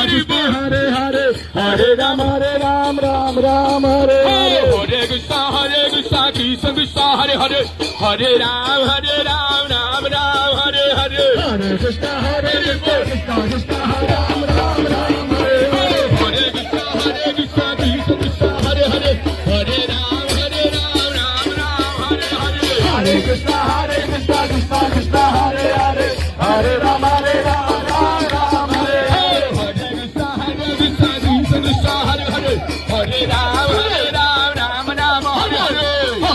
Krishna Hare Hare Hare Ram Ram Ram Hare Hare Hare Krishna Krishna Krishna Hare Hare Hare Ram Ram Ram Hare Hare Hare Krishna Krishna Krishna Hare Ram Ram Hare Hare Hare Krishna Krishna Krishna Hare Hare Hare Ram Ram Hare Hare Hare Krishna Krishna Krishna Hare Hare Hare Ram Ram Hare Hare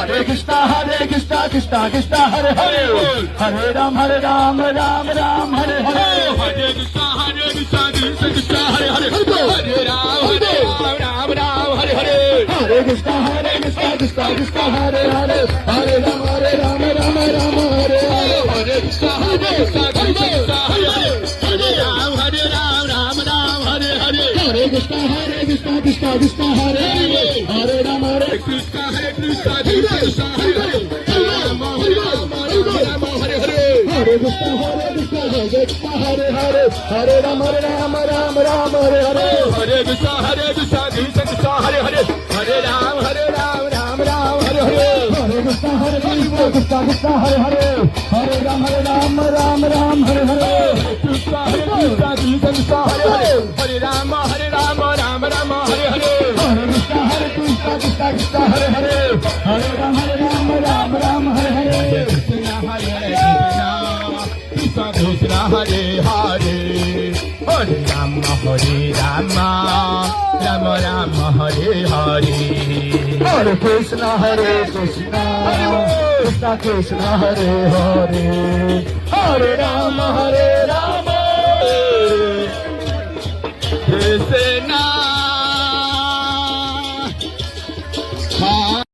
Hare Krishna Krishna Krishna Hare Hare Hare Ram Ram Hare Hare Hare Krishna Krishna Krishna Hare Hare Hare Ram Ram Hare Hare Hare Krishna Krishna Krishna Hare Hare Hare Ram Hare Hare Hare Krishna Krishna Krishna Hare Hare Hare Ram Ram Hare Hare Hare Krishna Krishna Krishna Hare Hare Hare Ram Hare Hare Hare Krishna Krishna Krishna Hare Hare Hare Ram Krishna Krishna Krishna Hare Hare Hare Ram Hare Hare Hare Krishna Krishna Hare Hare Hare Ram Hare Hare Hare Krishna Krishna Krishna Hare Hare Hare Ram Hare Hare Hare Krishna Krishna Krishna Hare Hare Hare Ram Hare Hare Krishna Krishna Krishna Hare Hare Hare Ram Hare Hare Hare Krishna Krishna Krishna Hare Hare Hare Ram Hare Hare Krishna Krishna Hare Hare Hare Rama Rama Rama Hare Hare Hare Krishna Krishna Krishna Hare Hare Hare Ram Krishna